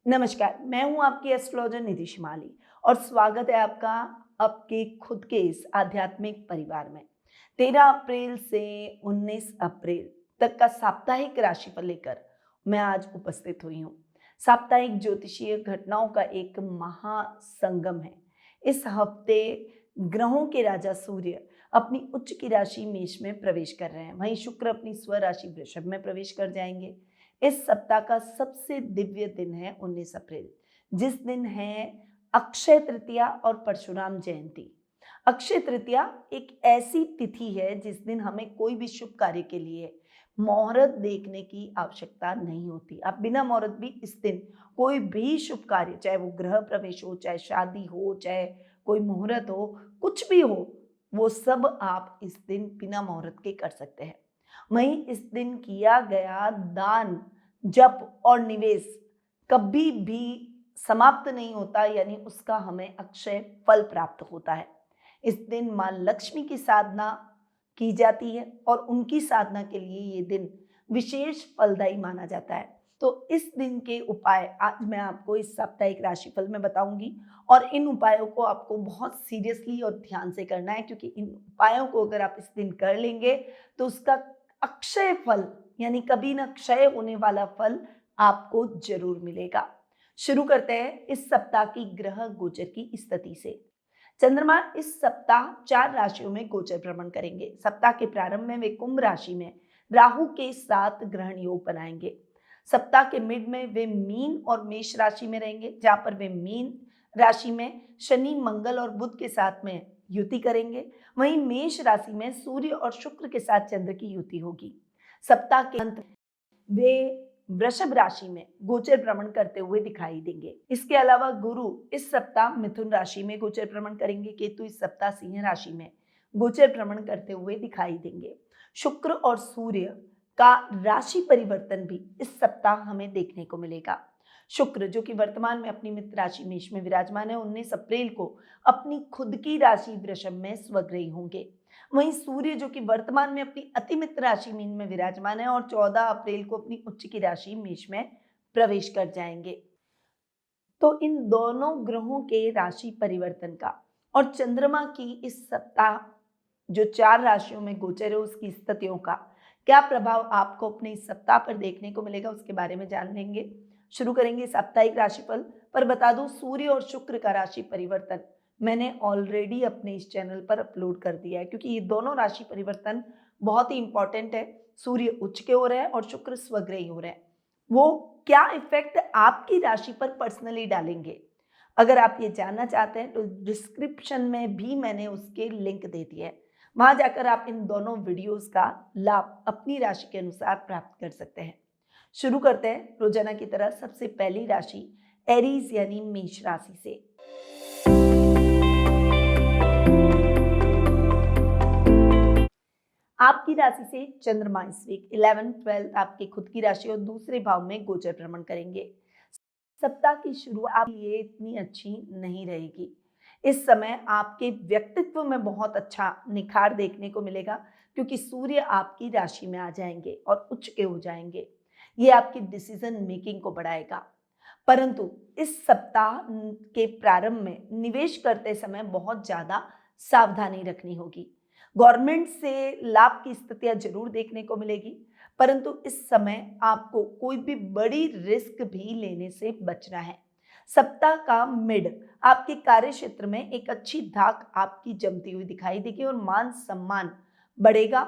नमस्कार, मैं हूं आपकी एस्ट्रोलॉजर निधि शिमाली और स्वागत है आपका आपके खुद के इस आध्यात्मिक परिवार में। 13 अप्रैल से 19 अप्रैल तक का साप्ताहिक राशिफल लेकर मैं आज उपस्थित हुई हूं। साप्ताहिक ज्योतिषीय घटनाओं का एक महासंगम है। इस हफ्ते ग्रहों के राजा सूर्य अपनी उच्च की राशि मेष में प्रवेश कर रहे हैं, वहीं शुक्र अपनी स्व राशि वृषभ में प्रवेश कर जाएंगे। इस सप्ताह का सबसे दिव्य दिन है 19 अप्रैल, जिस दिन है अक्षय तृतीया और परशुराम जयंती। अक्षय तृतीया एक ऐसी तिथि है जिस दिन हमें कोई भी शुभ कार्य के लिए मुहूर्त देखने की आवश्यकता नहीं होती। आप बिना मुहूर्त भी इस दिन कोई भी शुभ कार्य, चाहे वो गृह प्रवेश हो, चाहे शादी हो, चाहे कोई मुहूर्त हो, कुछ भी हो, वो सब आप इस दिन बिना मुहूर्त के कर सकते हैं। वहीं इस दिन किया गया दान, जप और निवेश कभी भी समाप्त नहीं होता, यानी उसका हमें अक्षय फल प्राप्त होता है। इस दिन मां लक्ष्मी की साधना की जाती है और उनकी साधना के लिए ये दिन विशेष फलदायी माना जाता है। तो इस दिन के उपाय आज मैं आपको इस साप्ताहिक राशिफल में बताऊंगी और इन उपायों को आपको बहुत सीरियसली और ध्यान से करना है, क्योंकि इन उपायों को अगर आप इस दिन कर लेंगे तो उसका अक्षय फल, यानी कभी न क्षय होने वाला फल आपको जरूर मिलेगा। शुरू करते हैं इस सप्ताह की ग्रह गोचर की स्थिति से। चंद्रमा इस सप्ताह 4 राशियों में गोचर भ्रमण करेंगे। सप्ताह के प्रारंभ में वे कुंभ राशि में राहु के साथ ग्रहण योग बनाएंगे। सप्ताह के मिड में वे मीन और मेष राशि में रहेंगे, जहां पर वे मीन राशि में शनि, मंगल और बुध के साथ में युति करेंगे। वहीं मेष राशि में सूर्य और शुक्र के साथ चंद्र की युति होगी। सप्ताह के अंत वे वृषभ राशि में गोचर भ्रमण करते हुए दिखाई देंगे। इसके अलावा गुरु इस सप्ताह मिथुन राशि में गोचर भ्रमण करेंगे। केतु इस सप्ताह सिंह राशि में गोचर भ्रमण करते हुए दिखाई देंगे। शुक्र और सूर्य का राशि परिवर्तन भी इस सप्ताह हमें देखने को मिलेगा। शुक्र जो कि वर्तमान में अपनी मित्र राशि मेष में विराजमान है, 19 अप्रैल को अपनी खुद की राशि वृषभ में स्वग्रही होंगे। वहीं सूर्य जो कि वर्तमान में अपनी अति मित्र राशि मीन में विराजमान है और 14 अप्रैल को अपनी उच्च की राशि मेष में प्रवेश कर जाएंगे। तो इन दोनों ग्रहों के राशि परिवर्तन का और चंद्रमा की इस सप्ताह जो 4 राशियों में गोचर है उसकी स्थितियों का क्या प्रभाव आपको अपने इस सप्ताह पर देखने को मिलेगा, उसके बारे में जान लेंगे। शुरू करेंगे साप्ताहिक राशिफल। पर बता दूं, सूर्य और शुक्र का राशि परिवर्तन मैंने ऑलरेडी अपने इस चैनल पर अपलोड कर दिया है, क्योंकि ये दोनों राशि परिवर्तन बहुत ही इंपॉर्टेंट है। सूर्य उच्च के हो रहे हैं और शुक्र स्वग्रही हो रहे हैं। वो क्या इफेक्ट आपकी राशि पर पर्सनली डालेंगे, अगर आप ये जानना चाहते हैं तो डिस्क्रिप्शन में भी मैंने उसके लिंक दे दिए हैं। वहां जाकर आप इन दोनों वीडियोस का लाभ अपनी राशि के अनुसार प्राप्त कर सकते हैं। शुरू करते हैं रोजाना की तरह सबसे पहली राशि एरीज यानी मेष राशि से। आपकी राशि से चंद्रमा इस वीक 11, 12 आपकी खुद की राशि और दूसरे भाव में गोचर भ्रमण करेंगे। सप्ताह की शुरुआत ये इतनी अच्छी नहीं रहेगी। इस समय आपके व्यक्तित्व में बहुत अच्छा निखार देखने को मिलेगा, क्योंकि सूर्य आपकी राशि में आ जाएंगे और उच्च के हो जाएंगे। ये आपकी डिसीजन मेकिंग को बढ़ाएगा। परंतु इस सप्ताह के प्रारंभ में निवेश करते समय बहुत ज्यादा सावधानी रखनी होगी। गवर्नमेंट से लाभ की स्थितियां जरूर देखने को मिलेगी, परंतु इस समय आपको कोई भी बड़ी रिस्क भी लेने से बचना है। सप्ताह का मिड आपके कार्य क्षेत्र में एक अच्छी धाक आपकी जमती हुई दिखाई देगी और मान सम्मान बढ़ेगा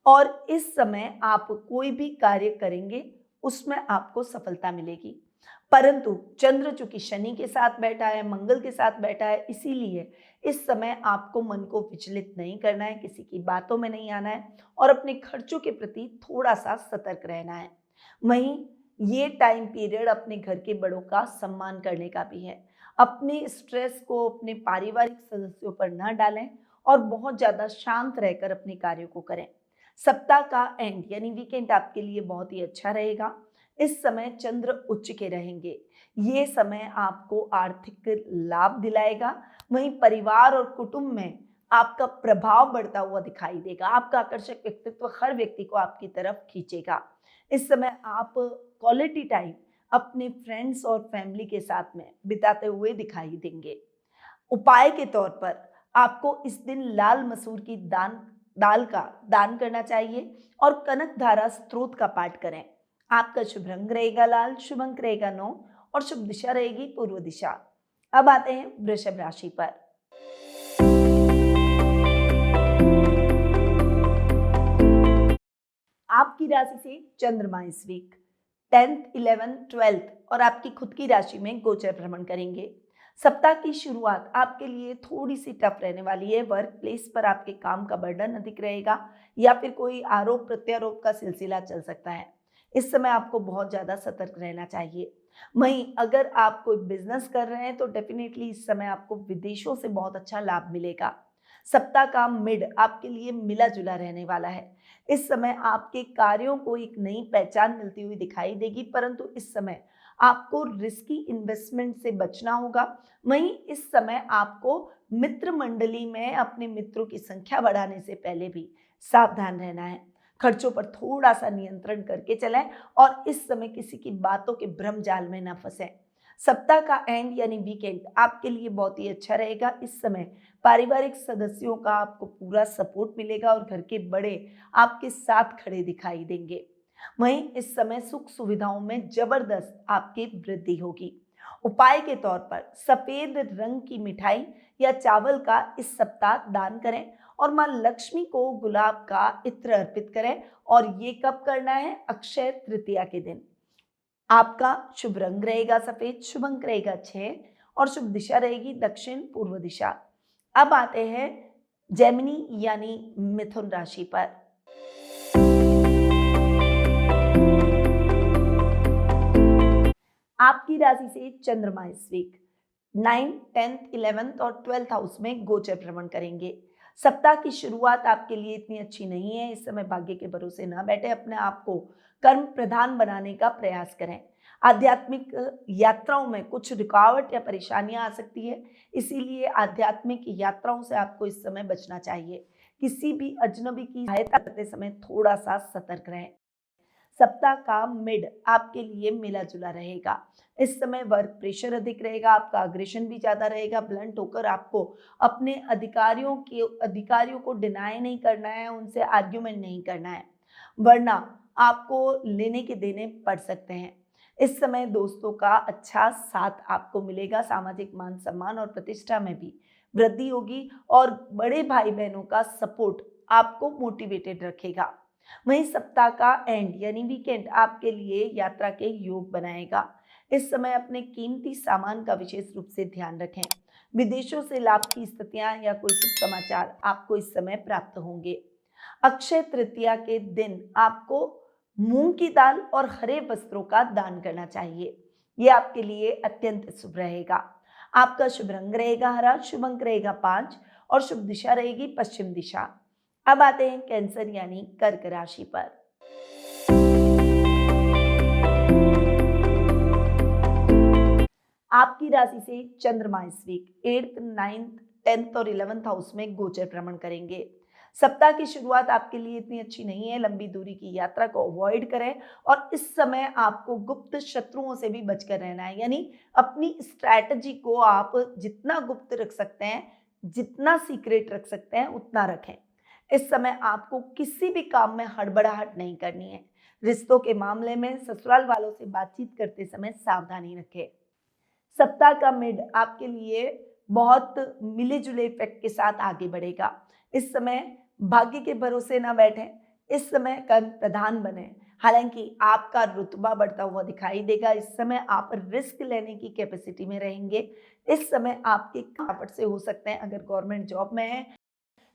और इस समय आप कोई भी कार्य करेंगे उसमें आपको सफलता मिलेगी। परंतु चंद्र चूंकि शनि के साथ बैठा है, मंगल के साथ बैठा है, इसीलिए इस समय आपको मन को विचलित नहीं करना है, किसी की बातों में नहीं आना है और अपने खर्चों के प्रति थोड़ा सा सतर्क रहना है। वहीं ये टाइम पीरियड अपने घर के बड़ों का सम्मान करने का भी है। अपने स्ट्रेस को अपने पारिवारिक सदस्यों पर न डालें और बहुत ज्यादा शांत रहकर अपने कार्यों को करें। सप्ताह का एंड यानी वीकेंड आपके लिए बहुत ही अच्छा रहेगा। इस समय चंद्र उच्च के रहेंगे। ये समय आपको आर्थिक लाभ दिलाएगा। वहीं परिवार और कुटुंब में आपका प्रभाव बढ़ता हुआ दिखाई देगा। आपका आकर्षक व्यक्तित्व हर व्यक्ति को आपकी तरफ खींचेगा। इस समय आप क्वालिटी टाइम अपने फ्रेंड्स और फैमिली के साथ में बिताते हुए दिखाई देंगे। उपाय के तौर पर आपको इस दिन लाल मसूर की दाल का दान करना चाहिए और कनक धारा स्तोत्र का पाठ करें। आपका शुभ रंग रहेगा लाल, शुभ अंक रहेगा 9 और शुभ दिशा रहेगी पूर्व दिशा। अब आते हैं वृषभ राशि पर। आपकी राशि से चंद्रमा इस वीक 10th, 11th, 12th और आपकी खुद की राशि में गोचर भ्रमण करेंगे। सप्ताह की शुरुआत आपके लिए थोड़ी सी टफ रहने वाली है। वर्क प्लेस पर आपके काम का बर्डन अधिक रहेगा या फिर कोई आरोप प्रत्यारोप का सिलसिला चल सकता है। इस समय आपको बहुत ज़्यादा सतर्क रहना चाहिए। वहीं अगर आप कोई बिजनेस कर रहे हैं तो डेफिनेटली इस समय आपको विदेशों से बहुत अच्छा लाभ मिलेगा। सप्ताह का मिड आपके लिए मिला जुला रहने वाला है। इस समय आपके कार्यों को एक नई पहचान मिलती हुई दिखाई देगी, परंतु इस समय आपको रिस्की इन्वेस्टमेंट से बचना होगा। वहीं इस समय आपको मित्र मंडली में अपने मित्रों की संख्या बढ़ाने से पहले भी सावधान रहना है। खर्चों पर थोड़ा सा नियंत्रण करके चलें और इस समय किसी की बातों के भ्रम जाल में न फंसें। सप्ताह का एंड यानी वीकेंड आपके लिए बहुत ही अच्छा रहेगा। इस समय पारिवारिक सदस्यों का आपको पूरा सपोर्ट मिलेगा और घर के बड़े आपके साथ खड़े दिखाई देंगे। वहीं इस समय सुख सुविधाओं में जबरदस्त आपकी वृद्धि होगी। उपाय के तौर पर सफेद रंग की मिठाई या चावल का इस सप्ताह दान करें और मां लक्ष्मी को गुलाब का इत्र अर्पित करें। और ये कब करना है? अक्षय तृतीया के दिन। आपका शुभ रंग रहेगा सफेद, शुभ अंक रहेगा 6 और शुभ दिशा रहेगी दक्षिण पूर्व दिशा। अब आते हैं जेमिनी यानी मिथुन राशि पर। आपकी राशि से चंद्रमा इस वीक 9th, 10th, 11th और 12th हाउस में गोचर भ्रमण करेंगे। सप्ताह की शुरुआत आपके लिए इतनी अच्छी नहीं है। इस समय भाग्य के भरोसे न बैठे, अपने आप को कर्म प्रधान बनाने का प्रयास करें। आध्यात्मिक यात्राओं में कुछ रुकावट या परेशानियां आ सकती है, इसीलिए आध्यात्मिक यात्राओं से आपको इस समय बचना चाहिए। किसी भी अजनबी की सहायता करते समय थोड़ा सा सतर्क रहें। सप्ताह का मिड आपके लिए मिला जुला रहेगा। इस समय वर्क प्रेशर अधिक रहेगा, आपका अग्रेशन भी ज़्यादा रहेगा। ब्लंट होकर आपको अपने अधिकारियों को डिनाई नहीं करना है, उनसे आर्ग्यूमेंट नहीं करना है, वरना आपको लेने के देने पड़ सकते हैं। इस समय दोस्तों का अच्छा साथ आपको मिलेगा। सामाजिक मान सम्मान और प्रतिष्ठा में भी वृद्धि होगी और बड़े भाई बहनों का सपोर्ट आपको मोटिवेटेड रखेगा। वहीं सप्ताह का एंड यानी वीकेंड आपके लिए यात्रा के योग बनाएगा। इस समय अपने कीमती सामान का विशेष रूप से ध्यान रखें। विदेशों से लाभ की स्थितियां या कोई शुभ समाचार आपको इस समय प्राप्त होंगे। अक्षय तृतीया के दिन आपको मूंग की दाल और हरे वस्त्रों का दान करना चाहिए। ये आपके लिए अत्यंत शुभ रहेगा। आपका शुभ रंग रहेगा हरा, शुभ अंक रहेगा 5 और शुभ दिशा रहेगी पश्चिम दिशा। अब आते हैं कैंसर यानी कर्क राशि पर। आपकी राशि से चंद्रमा इस वीक 8th, 9th, 10th और 11th हाउस में गोचर भ्रमण करेंगे। सप्ताह की शुरुआत आपके लिए इतनी अच्छी नहीं है। लंबी दूरी की यात्रा को अवॉइड करें और इस समय आपको गुप्त शत्रुओं से भी बचकर रहना है, यानी अपनी स्ट्रैटेजी को आप जितना गुप्त रख सकते हैं, जितना सीक्रेट रख सकते हैं उतना रखें। इस समय आपको किसी भी काम में हड़बड़ाहट नहीं करनी है। रिश्तों के मामले में ससुराल वालों से बातचीत करते समय सावधानी रखें। सप्ताह का मिड आपके लिए बहुत मिले जुले इफेक्ट के साथ आगे बढ़ेगा। इस समय भाग्य के भरोसे ना बैठें, इस समय कर्म प्रधान बने। हालांकि आपका रुतबा बढ़ता हुआ दिखाई देगा। इस समय आप रिस्क लेने की कैपेसिटी में रहेंगे। इस समय आपके काफट से हो सकते हैं। अगर गवर्नमेंट जॉब में है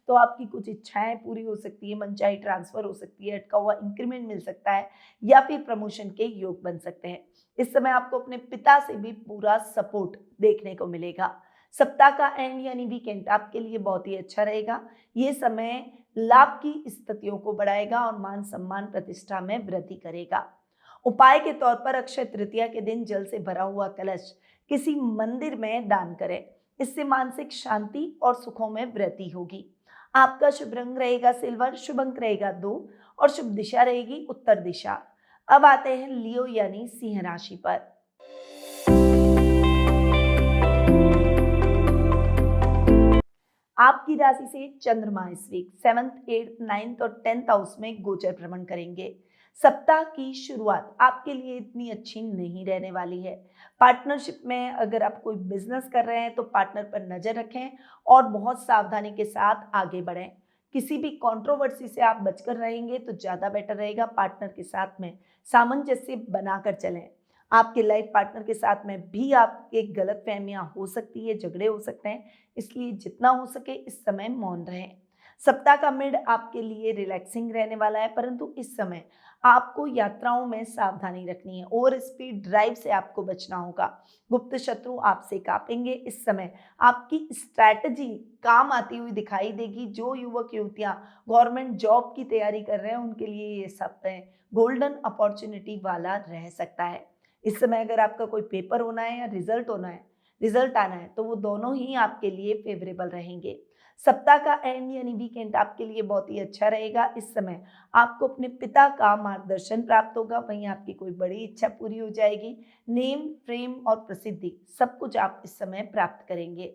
तो आपकी कुछ इच्छाएं पूरी हो सकती है, मनचाही ट्रांसफर हो सकती है, अटका हुआ इंक्रीमेंट मिल सकता है या फिर प्रमोशन के योग बन सकते हैं। इस समय आपको अपने पिता से भी पूरा सपोर्ट देखने को मिलेगा। सप्ताह का एंड यानी वीकेंड आपके लिए बहुत ही अच्छा रहेगा। ये समय लाभ की स्थितियों को बढ़ाएगा और मान सम्मान प्रतिष्ठा में वृद्धि करेगा। उपाय के तौर पर अक्षय तृतीया के दिन जल से भरा हुआ कलश किसी मंदिर में दान करें। इससे मानसिक शांति और सुखों में वृद्धि होगी। आपका शुभ रंग रहेगा सिल्वर, शुभ अंक रहेगा 2 और शुभ दिशा रहेगी उत्तर दिशा। अब आते हैं लियो यानी सिंह राशि पर। आपकी राशि से चंद्रमा इस वीक 7th, 8th, 9th और 10th हाउस में गोचर भ्रमण करेंगे। सप्ताह की शुरुआत आपके लिए इतनी अच्छी नहीं रहने वाली है। पार्टनरशिप में अगर आप कोई बिजनेस कर रहे हैं तो पार्टनर पर नजर रखें और बहुत सावधानी के साथ आगे बढ़ें। किसी भी कंट्रोवर्सी से आप बचकर रहेंगे तो ज़्यादा बेटर रहेगा। पार्टनर के साथ में सामंजस्य बनाकर चलें। आपके लाइफ पार्टनर के साथ में भी आपके गलतफहमियां हो सकती है, झगड़े हो सकते हैं, इसलिए जितना हो सके इस समय मौन रहें। सप्ताह का मिड आपके लिए रिलैक्सिंग रहने वाला है, परंतु इस समय आपको यात्राओं में सावधानी रखनी है। ओवर स्पीड ड्राइव से आपको बचना होगा। गुप्त शत्रु आपसे कांपेंगे। इस समय आपकी स्ट्रैटेजी काम आती हुई दिखाई देगी। जो युवक युवतियां गवर्नमेंट जॉब की तैयारी कर रहे हैं उनके लिए ये सप्ताह गोल्डन अपॉर्चुनिटी वाला रह सकता है। इस समय अगर आपका कोई पेपर होना है या रिजल्ट आना है तो वो दोनों ही आपके लिए फेवरेबल रहेंगे। सप्ताह का एंड यानी वीकेंड आपके लिए बहुत ही अच्छा रहेगा। इस समय आपको अपने पिता का मार्गदर्शन प्राप्त होगा, वहीं आपकी कोई बड़ी इच्छा पूरी हो जाएगी। नेम, फेम और प्रसिद्धि सब कुछ आप इस समय प्राप्त करेंगे।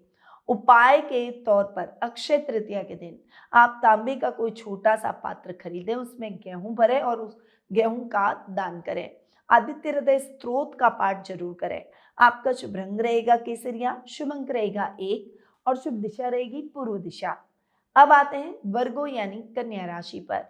उपाय के तौर पर अक्षय तृतीया के दिन आप तांबे का कोई छोटा सा पात्र खरीदें, उसमें गेहूं भरें और उस गेहूं का दान करें। आदित्य हृदय स्त्रोत का पाठ जरूर करें। आपका शुभ रंग रहेगा केसरिया, शुभ अंक रहेगा 1 और शुभ दिशा रहेगी पूर्व दिशा। अब आते हैं वर्गो यानी कन्या राशि पर।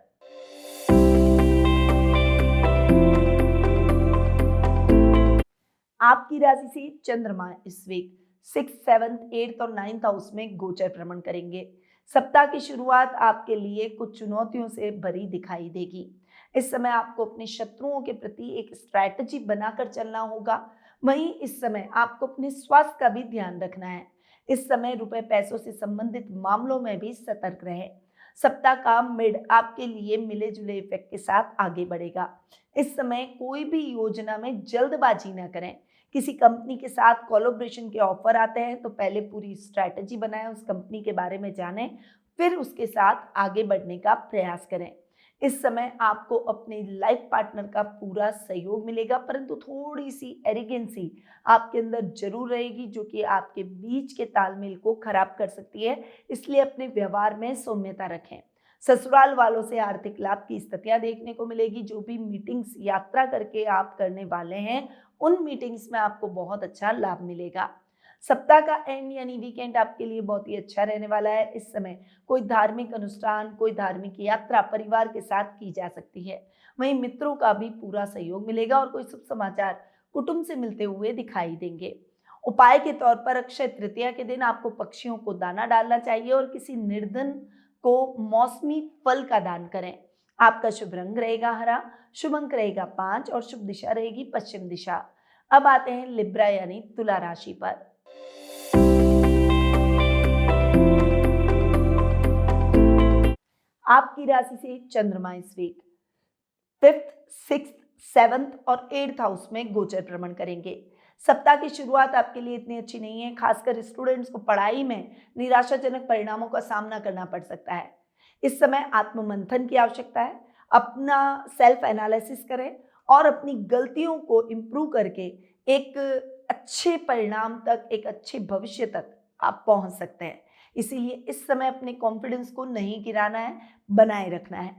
आपकी राशि से चंद्रमा इस वीक 6th, 7th, 8th और 9th हाउस में गोचर भ्रमण करेंगे। सप्ताह की शुरुआत आपके लिए कुछ चुनौतियों से भरी दिखाई देगी। इस समय आपको अपने शत्रुओं के प्रति एक स्ट्रैटेजी बनाकर चलना होगा। वहीं इस समय आपको अपने स्वास्थ्य का भी ध्यान रखना है। इस समय रुपए पैसों से संबंधित मामलों में भी सतर्क रहें। सप्ताह का मिड आपके लिए मिले जुले इफेक्ट के साथ आगे बढ़ेगा। इस समय कोई भी योजना में जल्दबाजी न करें। किसी कंपनी के साथ कोलैबोरेशन के ऑफर आते हैं तो पहले पूरी स्ट्रैटेजी बनाएं, उस कंपनी के बारे में जानें, फिर उसके साथ आगे बढ़ने का प्रयास करें। इस समय आपको अपने लाइफ पार्टनर का पूरा सहयोग मिलेगा, परंतु थोड़ी सी एरिगेंसी आपके अंदर जरूर रहेगी जो कि आपके बीच के तालमेल को खराब कर सकती है। इसलिए अपने व्यवहार में सौम्यता रखें। ससुराल वालों से आर्थिक लाभ की स्थितियां देखने को मिलेगी। जो भी मीटिंग्स यात्रा करके आप करने वाले हैं उन मीटिंग्स में आपको बहुत अच्छा लाभ मिलेगा। सप्ताह का एंड यानी वीकेंड आपके लिए बहुत ही अच्छा रहने वाला है। इस समय कोई धार्मिक अनुष्ठान, कोई धार्मिक यात्रा परिवार के साथ की जा सकती है। वहीं मित्रों का भी पूरा सहयोग मिलेगा और कोई शुभ समाचार कुटुंब से मिलते हुए दिखाई देंगे। उपाय के तौर पर अक्षय तृतीया के दिन आपको पक्षियों को दाना डालना चाहिए और किसी निर्धन को मौसमी फल का दान करें। आपका शुभ रंग रहेगा हरा, शुभ अंक रहेगा 5 और शुभ दिशा रहेगी पश्चिम दिशा। अब आते हैं लिब्रा यानी तुला राशि पर। आपकी राशि से चंद्रमा इस वीक 5th, 6th, 7th और 8th हाउस में गोचर भ्रमण करेंगे। सप्ताह की शुरुआत आपके लिए इतनी अच्छी नहीं है। खासकर स्टूडेंट्स को पढ़ाई में निराशाजनक परिणामों का सामना करना पड़ सकता है। इस समय आत्ममंथन की आवश्यकता है। अपना सेल्फ एनालिसिस करें और अपनी गलतियों को इम्प्रूव करके एक अच्छे परिणाम तक, एक अच्छे भविष्य तक आप पहुंच सकते हैं। इसीलिए इस समय अपने कॉन्फिडेंस को नहीं गिराना है, बनाए रखना है।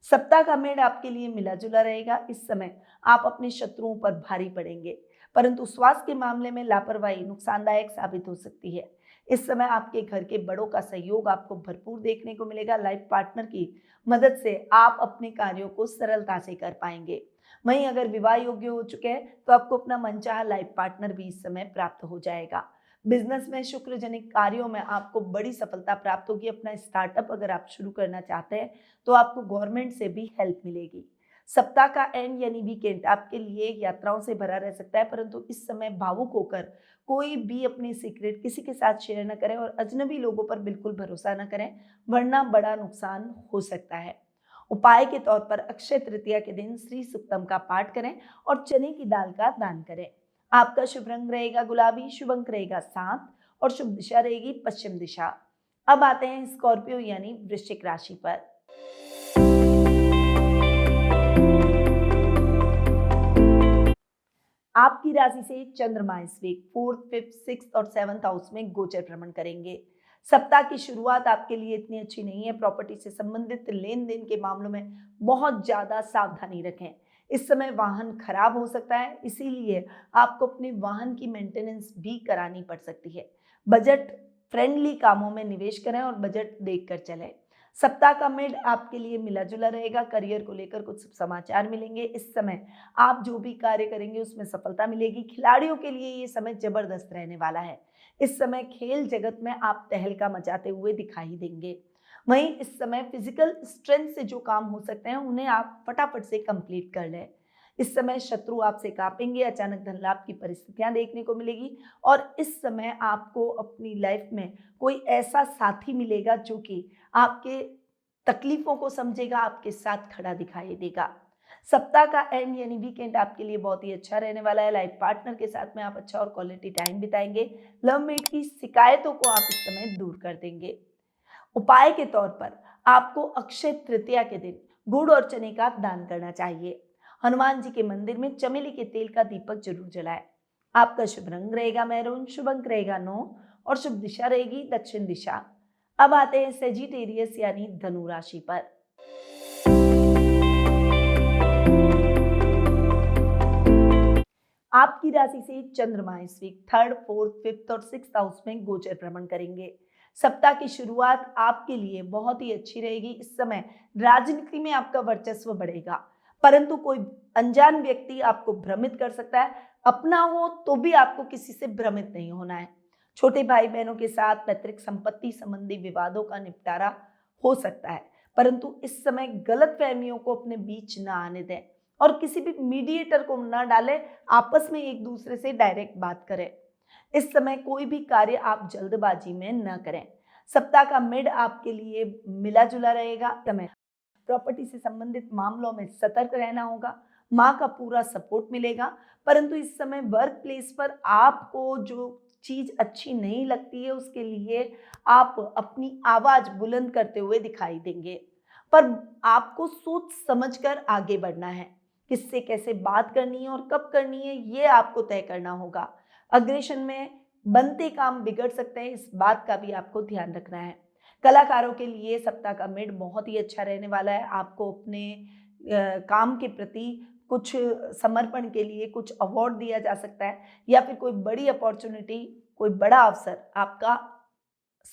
सप्ताह का मेड आपके लिए मिला जुला रहेगा। इस समय आप अपने शत्रुओं पर भारी पड़ेंगे, परंतु स्वास्थ्य के मामले में लापरवाही नुकसानदायक साबित हो सकती है। इस समय आपके घर के बड़ों का सहयोग आपको भरपूर देखने को मिलेगा। लाइफ पार्टनर की मदद से आप अपने कार्यों को सरलता से कर पाएंगे। वहीं अगर विवाह योग्य हो चुके हैं तो आपको अपना मनचाहा लाइफ पार्टनर भी इस समय प्राप्त हो जाएगा। बिजनेस में शुक्र जनित कार्यों में आपको बड़ी सफलता प्राप्त होगी। अपना स्टार्टअप अगर आप शुरू करना चाहते हैं तो आपको गवर्नमेंट से भी हेल्प मिलेगी। सप्ताह का एंड यानी वीकेंड आपके लिए यात्राओं से भरा रह सकता है, परंतु इस समय भावुक होकर कोई भी अपनी सीक्रेट किसी के साथ शेयर न करें और अजनबी लोगों पर बिल्कुल भरोसा न करें, वरना बड़ा नुकसान हो सकता है। उपाय के तौर पर अक्षय तृतीया के दिन श्री सुक्तम का पाठ करें और चने की दाल का दान करें। आपका शुभ रंग रहेगा गुलाबी, शुभ अंक रहेगा 7 और शुभ दिशा रहेगी पश्चिम दिशा। अब आते हैं स्कॉर्पियो यानी वृश्चिक राशि पर। आपकी राशि से चंद्रमा इस वीक 4th, 5th, 6th और 7th हाउस में गोचर भ्रमण करेंगे। सप्ताह की शुरुआत आपके लिए इतनी अच्छी नहीं है। प्रॉपर्टी से संबंधित लेन देन के मामलों में बहुत ज्यादा सावधानी रखें। इस समय वाहन खराब हो सकता है, इसीलिए आपको अपने वाहन की मेंटेनेंस भी करानी पड़ सकती है। बजट फ्रेंडली कामों में निवेश करें और बजट देखकर चलें। सप्ताह का मिड आपके लिए मिला जुला रहेगा। करियर को लेकर कुछ समाचार मिलेंगे। इस समय आप जो भी कार्य करेंगे उसमें सफलता मिलेगी। खिलाड़ियों के लिए ये समय जबरदस्त रहने वाला है। इस समय खेल जगत में आप तहलका मचाते हुए दिखाई देंगे। वहीं इस समय फिजिकल स्ट्रेंथ से जो काम हो सकते हैं उन्हें आप फटाफट से कंप्लीट कर लें। इस समय शत्रु आपसे कांपेंगे। अचानक धन लाभ की परिस्थितियां देखने को मिलेगी और इस समय आपको अपनी लाइफ में कोई ऐसा साथी मिलेगा जो कि आपके तकलीफों को समझेगा, आपके साथ खड़ा दिखाई देगा। सप्ताह का एंड यानी वीकेंड आपके लिए बहुत ही अच्छा रहने वाला है। लाइफ पार्टनर के साथ में आप अच्छा और क्वालिटी टाइम बिताएंगे। लव मेट की शिकायतों को आप इस समय दूर कर देंगे। उपाय के तौर पर आपको अक्षय तृतीया के दिन गुड़ और चने का दान करना चाहिए। हनुमान जी के मंदिर में चमेली के तेल का दीपक जरूर जलाएं। आपका शुभ रंग रहेगा मैरून, शुभ अंक रहेगा 9 और शुभ दिशा रहेगी दक्षिण दिशा। अब आते हैं सेजिटेरियस यानी धनु राशि पर। आपकी राशि से चंद्रमा इस वीक 3rd, 4th, 5th और 6th हाउस में गोचर भ्रमण करेंगे। सप्ताह की शुरुआत आपके लिए बहुत ही अच्छी रहेगी। इस समय राजनीति में आपका वर्चस्व बढ़ेगा, परंतु कोई अनजान व्यक्ति आपको भ्रमित कर सकता है। अपना हो तो भी आपको किसी से भ्रमित नहीं होना है। छोटे भाई बहनों के साथ पैतृक संपत्ति संबंधी विवादों का निपटारा हो सकता है, परंतु इस समय गलत फहमियों को अपने बीच ना आने दें और किसी भी मीडिएटर को ना डालें। आपस में एक दूसरे से डायरेक्ट बात करें। इस समय कोई भी कार्य आप जल्दबाजी में न करें। सप्ताह का मिड आपके लिए मिला जुला रहेगा। समय प्रॉपर्टी से संबंधित मामलों में सतर्क रहना होगा। माँ का पूरा सपोर्ट मिलेगा, परंतु इस समय वर्क प्लेस पर आपको जो चीज अच्छी नहीं लगती है उसके लिए आप अपनी आवाज बुलंद करते हुए दिखाई देंगे। पर आपको सोच समझकर आगे बढ़ना है। किससे कैसे बात करनी है और कब करनी है ये आपको तय करना होगा। अग्रेशन में बनते काम बिगड़ सकते हैं, इस बात का भी आपको ध्यान रखना है। कलाकारों के लिए सप्ताह का मिड बहुत ही अच्छा रहने वाला है। आपको अपने काम के प्रति कुछ समर्पण के लिए कुछ अवार्ड दिया जा सकता है या फिर कोई बड़ी अपॉर्चुनिटी, कोई बड़ा अवसर आपका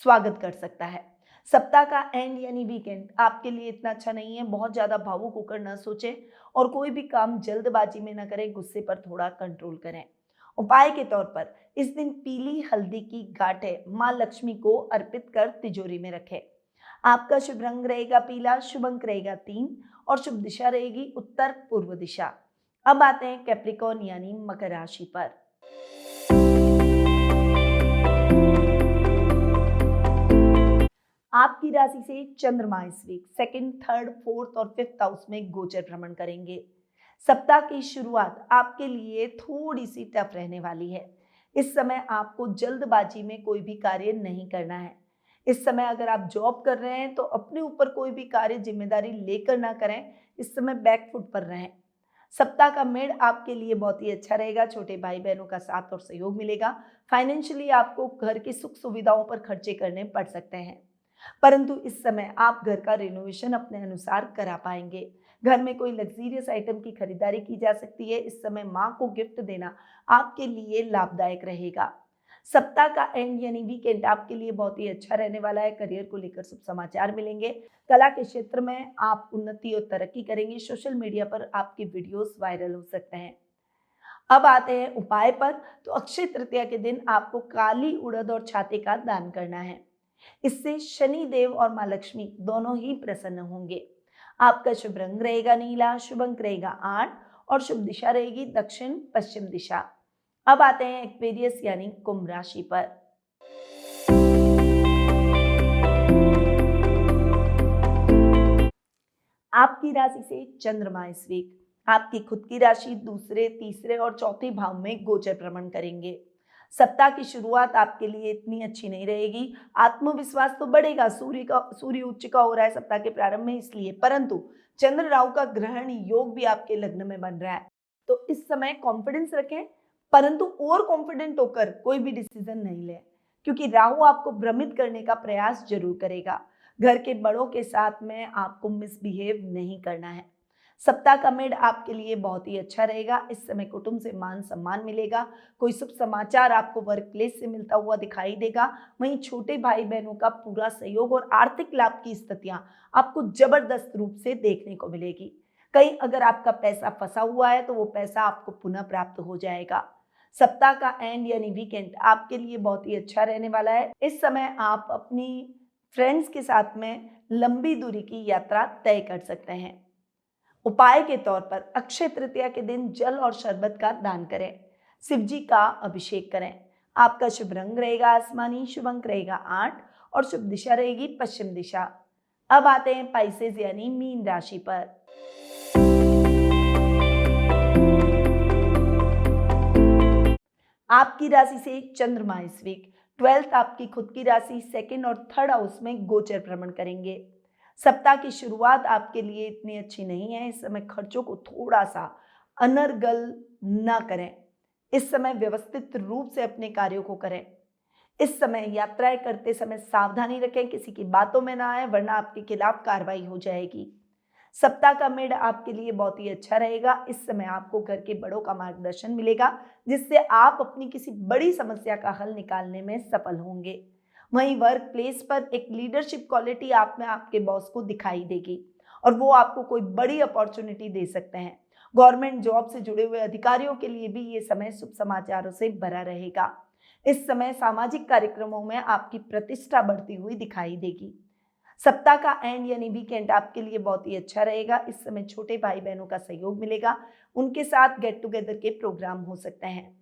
स्वागत कर सकता है। सप्ताह का एंड यानी वीकेंड आपके लिए इतना अच्छा नहीं है। बहुत ज्यादा भावुक होकर न सोचें और कोई भी काम जल्दबाजी में न करें। गुस्से पर थोड़ा कंट्रोल करें। उपाय के तौर पर इस दिन पीली हल्दी की गांठें मां लक्ष्मी को अर्पित कर तिजोरी में रखें। आपका शुभ रंग रहेगा पीला, शुभ अंक रहेगा 3 और शुभ दिशा रहेगी उत्तर पूर्व दिशा। अब आते हैं कैप्रिकॉर्न यानी मकर राशि पर। आपकी राशि से चंद्रमा इस वीक 2nd, 3rd, 4th और 5th हाउस में गोचर भ्रमण करेंगे। सप्ताह की शुरुआत आपके लिए थोड़ी सी टफ रहने वाली है। इस समय आपको जल्दबाजी में कोई भी कार्य नहीं करना है। इस समय अगर आप जॉब कर रहे हैं तो अपने ऊपर कोई भी कार्य जिम्मेदारी लेकर ना करें। इस समय बैकफुट पर रहें। सप्ताह का मिड आपके लिए बहुत ही अच्छा रहेगा। छोटे भाई बहनों का साथ और सहयोग मिलेगा। फाइनेंशियली आपको घर की सुख सुविधाओं पर खर्चे करने पड़ सकते हैं, परंतु इस समय आप घर का रिनोवेशन अपने अनुसार करा पाएंगे। घर में कोई लग्जरियस आइटम की खरीदारी की जा सकती है। इस समय मां को गिफ्ट देना आपके लिए लाभदायक रहेगा। सप्ताह का एंड यानी वीकेंड आपके लिए बहुत ही अच्छा रहने वाला है। करियर को लेकर शुभ समाचार मिलेंगे। कला के क्षेत्र में आप उन्नति और तरक्की करेंगे। सोशल मीडिया पर आपके वीडियोस वायरल हो सकते हैं। अब आते हैं उपाय पर। तो अक्षय तृतीया के दिन आपको काली उड़द और छाते का दान करना है। इससे शनि देव और मां लक्ष्मी दोनों ही प्रसन्न होंगे। आपका शुभ रंग रहेगा नीला, शुभ अंक रहेगा 8 और शुभ दिशा रहेगी दक्षिण पश्चिम दिशा। अब आते हैं एक्वेरियस यानी कुंभ राशि पर। आपकी राशि से चंद्रमा इस वीक आपकी खुद की राशि दूसरे, तीसरे और चौथे भाव में गोचर भ्रमण करेंगे। सप्ताह की शुरुआत आपके लिए इतनी अच्छी नहीं रहेगी। आत्मविश्वास तो बढ़ेगा। सूर्य उच्च का हो रहा है सप्ताह के प्रारंभ में इसलिए, परंतु चंद्र राहु का ग्रहण योग भी आपके लग्न में बन रहा है। तो इस समय कॉन्फिडेंस रखें, परंतु ओवर कॉन्फिडेंट होकर कोई भी डिसीजन नहीं लें, क्योंकि राहु आपको भ्रमित करने का प्रयास जरूर करेगा। घर के बड़ों के साथ में आपको मिसबिहेव नहीं करना है। सप्ताह का मिड आपके लिए बहुत ही अच्छा रहेगा। इस समय कुटुंब से मान सम्मान मिलेगा, कोई शुभ समाचार आपको वर्क प्लेस से मिलता हुआ दिखाई देगा। वहीं छोटे भाई बहनों का पूरा सहयोग और आर्थिक लाभ की स्थितियां आपको जबरदस्त रूप से देखने को मिलेगी। कहीं अगर आपका पैसा फंसा हुआ है तो वो पैसा आपको पुनः प्राप्त हो जाएगा। सप्ताह का एंड यानी वीकेंड आपके लिए बहुत ही अच्छा रहने वाला है। इस समय आप अपनी फ्रेंड्स के साथ में लंबी दूरी की यात्रा तय कर सकते हैं। उपाय के तौर पर अक्षय तृतीया के दिन जल और शरबत का दान करें, शिव जी का अभिषेक करें। आपका शुभ रंग रहेगा आसमानी, शुभ अंक रहेगा 8 और शुभ दिशा रहेगी पश्चिम दिशा। अब आते हैं पाइसेस यानी मीन राशि पर। आपकी राशि से चंद्रमा इस वीक 12th आपकी खुद की राशि 2nd और 3rd हाउस में गोचर भ्रमण करेंगे। सप्ताह की शुरुआत आपके लिए इतनी अच्छी नहीं है। इस समय खर्चों को थोड़ा सा अनर्गल ना करें। इस समय व्यवस्थित रूप से अपने कार्यों को करें। इस समय यात्राएं करते समय सावधानी रखें, किसी की बातों में ना आए वरना आपके खिलाफ कार्रवाई हो जाएगी। सप्ताह का मिड आपके लिए बहुत ही अच्छा रहेगा। इस समय आपको घर के बड़ों का मार्गदर्शन मिलेगा, जिससे आप अपनी किसी बड़ी समस्या का हल निकालने में सफल होंगे। वहीं वर्क प्लेस पर एक लीडरशिप क्वालिटी आप में आपके बॉस को दिखाई देगी और वो आपको कोई बड़ी अपॉर्चुनिटी दे सकते हैं। गवर्नमेंट जॉब से जुड़े हुए अधिकारियों के लिए भी ये समय शुभ समाचारों से भरा रहेगा। इस समय सामाजिक कार्यक्रमों में आपकी प्रतिष्ठा बढ़ती हुई दिखाई देगी। सप्ताह का एंड यानी वीकेंड आपके लिए बहुत ही अच्छा रहेगा। इस समय छोटे भाई बहनों का सहयोग मिलेगा, उनके साथ गेट टुगेदर के प्रोग्राम हो सकते हैं।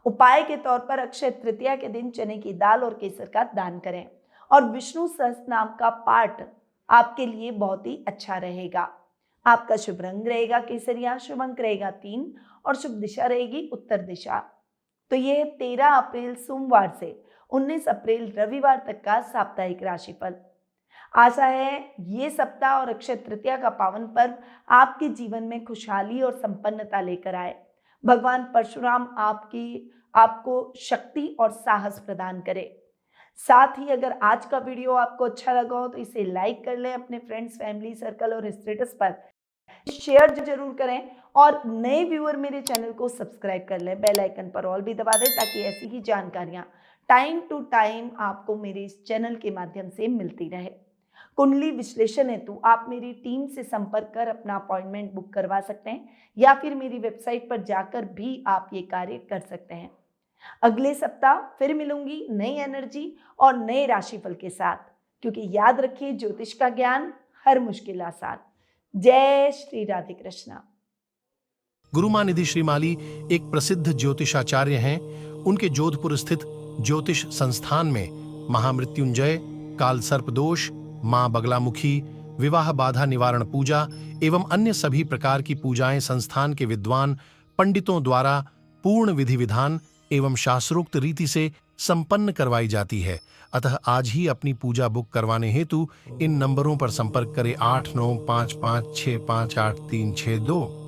उपाय के तौर पर अक्षय तृतीया के दिन चने की दाल और केसर का दान करें और विष्णु सहस्त्र नाम का पाठ आपके लिए बहुत ही अच्छा रहेगा। आपका शुभ रंग रहेगा केसरिया, शुभ अंक रहेगा 3 और शुभ दिशा रहेगी उत्तर दिशा। तो ये 13 अप्रैल सोमवार से 19 अप्रैल रविवार तक का साप्ताहिक राशिफल। आशा है ये सप्ताह और अक्षय तृतीया का पावन पर्व आपके जीवन में खुशहाली और संपन्नता लेकर आए। भगवान परशुराम आपको शक्ति और साहस प्रदान करे। साथ ही अगर आज का वीडियो आपको अच्छा लगा हो तो इसे लाइक कर लें, अपने फ्रेंड्स, फैमिली सर्कल और स्टेटस पर शेयर जरूर करें और नए व्यूअर मेरे चैनल को सब्सक्राइब कर लें। बेल आइकन पर ऑल भी दबा दें ताकि ऐसी ही जानकारियां टाइम टू टाइम आपको मेरे इस चैनल के माध्यम से मिलती रहे। कुंडली विश्लेषण हेतु आप मेरी टीम से संपर्क कर अपना अपॉइंटमेंट बुक करवा सकते हैं या फिर मेरी वेबसाइट पर जाकर भी आप ये कार्य कर सकते हैं। अगले सप्ताह फिर मिलूंगी नई एनर्जी और नए राशिफल के साथ, क्योंकि याद रखिए ज्योतिष का ज्ञान हर मुश्किल आसान। जय श्री राधे कृष्णा। गुरुमानिधि श्रीमाली एक प्रसिद्ध ज्योतिषाचार्य हैं। उनके जोधपुर स्थित ज्योतिष संस्थान में महामृत्युंजय, काल सर्प दोष, मां बगलामुखी, विवाह बाधा निवारण पूजा एवं अन्य सभी प्रकार की पूजाएं संस्थान के विद्वान पंडितों द्वारा पूर्ण विधि विधान एवं शास्त्रोक्त रीति से संपन्न करवाई जाती है। अतः आज ही अपनी पूजा बुक करवाने हेतु इन नंबरों पर संपर्क करें 8955658362।